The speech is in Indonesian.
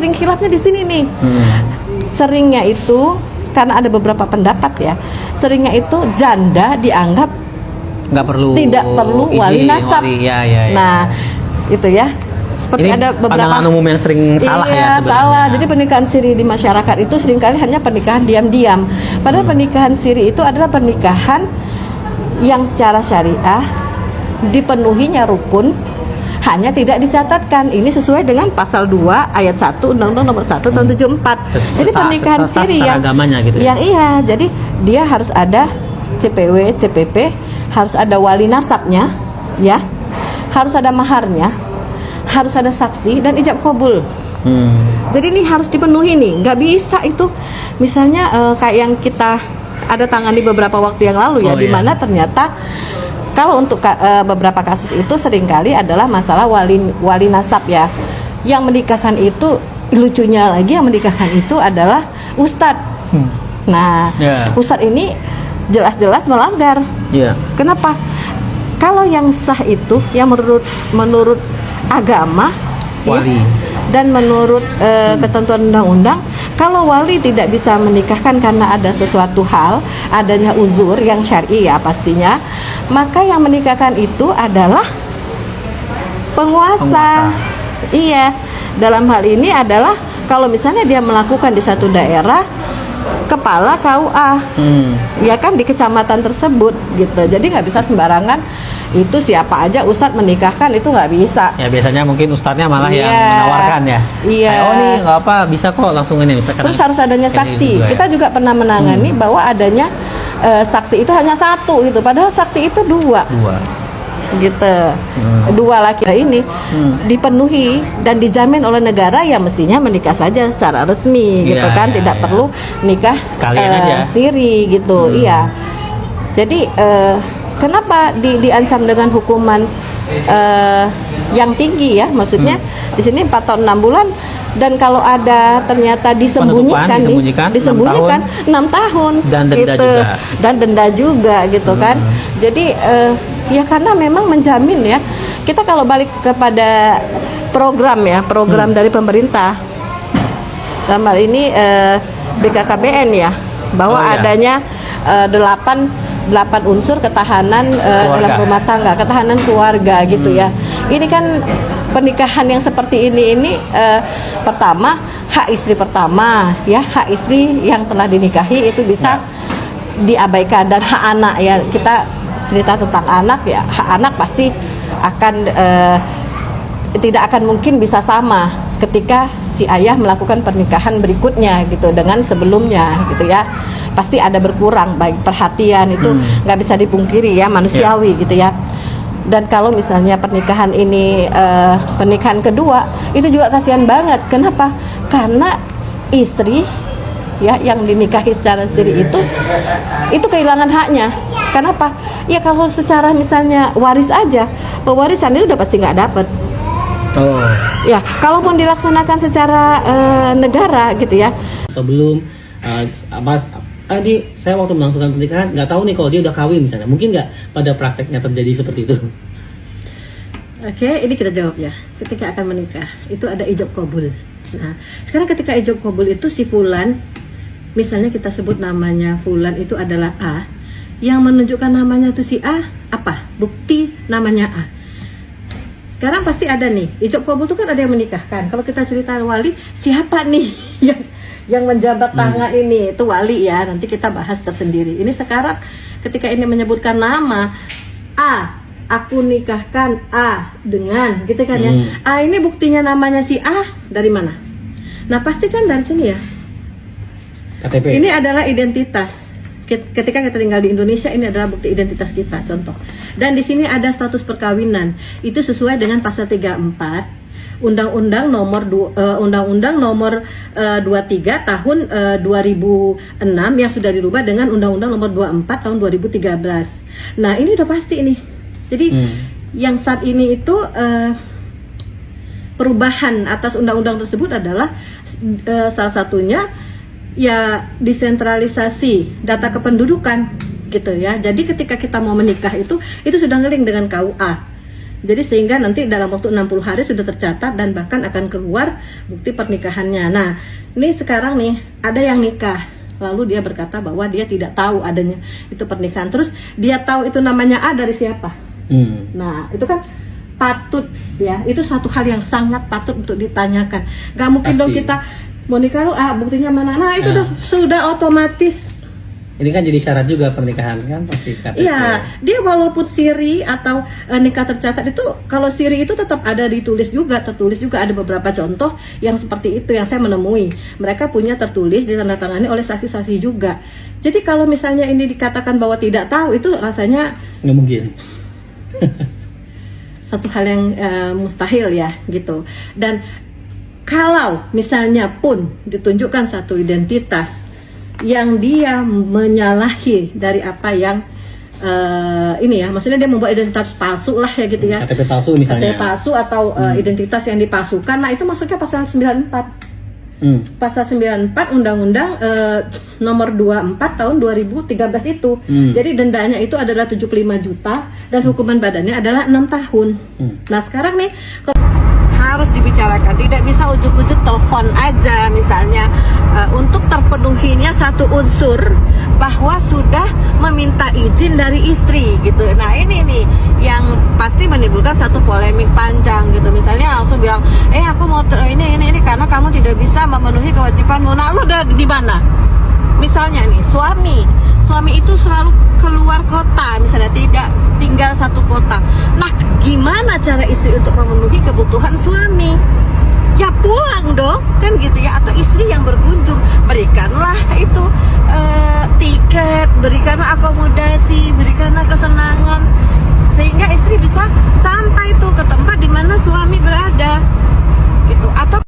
sering khilafnya di sini nih. Seringnya itu karena ada beberapa pendapat ya. Seringnya itu janda dianggap tidak perlu wali nasab. Ya. Nah, itu ya. Seperti ini ada beberapa pandangan umum yang sering salah ya sebenarnya. Salah. Jadi pernikahan siri di masyarakat itu seringkali hanya pernikahan diam-diam. Padahal pernikahan siri itu adalah pernikahan yang secara syariah dipenuhinya rukun, hanya tidak dicatatkan. Ini sesuai dengan pasal 2 ayat 1 Undang-Undang Nomor 1 tahun 74. Jadi pernikahan siri gitu ya? yang iya, jadi dia harus ada CPW, CPP, harus ada wali nasabnya, ya, harus ada maharnya, harus ada saksi dan ijab kabul. Jadi ini harus dipenuhi nih, nggak bisa itu misalnya kayak yang kita ada tangani beberapa waktu yang lalu ya, di mana ternyata kalau untuk beberapa kasus itu seringkali adalah masalah wali nasab ya. Yang menikahkan itu, lucunya lagi yang menikahkan itu adalah ustadz. Nah, ustadz ini jelas-jelas melanggar. Kenapa? Kalau yang sah itu, yang menurut agama wali dan menurut ketentuan undang-undang, kalau wali tidak bisa menikahkan karena ada sesuatu hal, adanya uzur yang syar'i ya pastinya, maka yang menikahkan itu adalah penguasa. Iya, dalam hal ini adalah kalau misalnya dia melakukan di satu daerah, kepala KUA, ya kan, di kecamatan tersebut gitu. Jadi nggak bisa sembarangan itu siapa aja ustadz menikahkan, itu nggak bisa. Ya biasanya mungkin ustadznya malah yang menawarkan ya. Oh nih nggak apa, bisa kok langsung ini. Misalkan terus harus adanya saksi. Kita juga pernah menangani bahwa adanya saksi itu hanya satu gitu, padahal saksi itu dua. Gitu. Dua laki ini dipenuhi dan dijamin oleh negara, ya mestinya menikah saja secara resmi gitu kan, tidak perlu nikah siri gitu. Iya. Jadi kenapa diancam dengan hukuman yang tinggi ya? Maksudnya di sini 4 tahun 6 bulan, dan kalau ada ternyata disembunyikan 6 tahun dan denda gitu. juga. Dan denda juga gitu kan. Jadi ya karena memang menjamin ya. Kita kalau balik kepada program ya, program dari pemerintah dalam hal ini BKKBN ya, bahwa adanya 8 unsur ketahanan dalam rumah tangga, ketahanan keluarga gitu ya. Ini kan pernikahan yang seperti ini pertama hak istri pertama ya, hak istri yang telah dinikahi itu bisa diabaikan, dan hak anak ya, kita cerita tentang anak ya, hak anak pasti akan tidak akan mungkin bisa sama ketika si ayah melakukan pernikahan berikutnya gitu dengan sebelumnya gitu ya, pasti ada berkurang, baik perhatian itu nggak bisa dipungkiri ya, manusiawi gitu ya. Dan kalau misalnya pernikahan ini pernikahan kedua, itu juga kasihan banget. Kenapa? Karena istri ya yang dinikahi secara siri itu kehilangan haknya. Kenapa? Ya kalau secara misalnya waris aja, pewarisan itu udah pasti nggak dapet. Ya, kalaupun dilaksanakan secara negara gitu ya. Atau belum ini saya waktu melangsungkan pernikahan nggak tahu nih kalau dia udah kawin misalnya, mungkin nggak pada prakteknya terjadi seperti itu? Oke, ini kita jawab ya. Ketika akan menikah itu ada ijab kabul. Nah, sekarang ketika ijab kabul itu si fulan, misalnya kita sebut namanya fulan itu adalah A, yang menunjukkan namanya itu si A, apa? Bukti namanya A. Sekarang pasti ada nih, ijab kabul itu kan ada yang menikahkan. Kalau kita cerita wali, siapa nih yang menjabat tangan ini? Itu wali ya, nanti kita bahas tersendiri. Ini sekarang ketika ini menyebutkan nama A, aku nikahkan A dengan gitu kan ya. A ini buktinya namanya si A dari mana? Nah pasti kan dari sini ya, KTP. Ini adalah identitas. Ketika kita tinggal di Indonesia, ini adalah bukti identitas kita, contoh. Dan di sini ada status perkawinan. Itu sesuai dengan pasal 34 Undang-Undang nomor 23 tahun 2006 yang sudah dirubah dengan Undang-Undang nomor 24 tahun 2013. Nah, ini udah pasti ini. Jadi yang saat ini itu perubahan atas undang-undang tersebut adalah salah satunya ya desentralisasi data kependudukan gitu ya. Jadi ketika kita mau menikah itu sudah ngeling dengan KUA Jadi sehingga nanti dalam waktu 60 hari sudah tercatat dan bahkan akan keluar bukti pernikahannya. Nah, ini sekarang nih ada yang nikah, lalu dia berkata bahwa dia tidak tahu adanya itu pernikahan. Terus dia tahu itu namanya A dari siapa? Nah, itu kan patut ya, itu suatu hal yang sangat patut untuk ditanyakan. Gak mungkin Pasti. dong kita mau nikah lu buktinya mana? Nah, itu sudah otomatis. Ini kan jadi syarat juga pernikahan kan pasti KTP. Iya, dia walaupun siri atau nikah tercatat itu, kalau siri itu tetap ada tertulis juga ada beberapa contoh yang seperti itu yang saya menemui. Mereka punya tertulis ditandatangani oleh saksi-saksi juga. Jadi kalau misalnya ini dikatakan bahwa tidak tahu, itu rasanya nggak mungkin. satu hal yang mustahil ya gitu. Dan kalau misalnya pun ditunjukkan satu identitas yang dia menyalahi dari apa yang ini ya, maksudnya dia membuat identitas palsu lah ya gitu ya, KTP palsu misalnya. KTP palsu atau identitas yang dipalsukan. Nah, itu masuknya pasal 94. Pasal 94 Undang-Undang nomor 24 tahun 2013 itu. Jadi dendanya itu adalah 75 juta dan hukuman badannya adalah 6 tahun. Nah, sekarang nih harus dibicarakan, tidak bisa ujuk-ujuk telepon aja misalnya, untuk terpenuhinya satu unsur bahwa sudah meminta izin dari istri gitu. Nah, ini nih yang pasti menimbulkan satu polemik panjang gitu. Misalnya langsung bilang, aku mau ini karena kamu tidak bisa memenuhi kewajibanmu. Nah, lu udah di mana? Misalnya nih, suami itu selalu keluar kota, misalnya tidak tinggal satu kota. Nah, gimana cara istri untuk memenuhi kebutuhan suami? Ya pulang dong, kan gitu ya. Atau istri yang berkunjung, berikanlah itu tiket, berikanlah akomodasi, berikanlah kesenangan, sehingga istri bisa sampai tuh ke tempat di mana suami berada gitu. Atau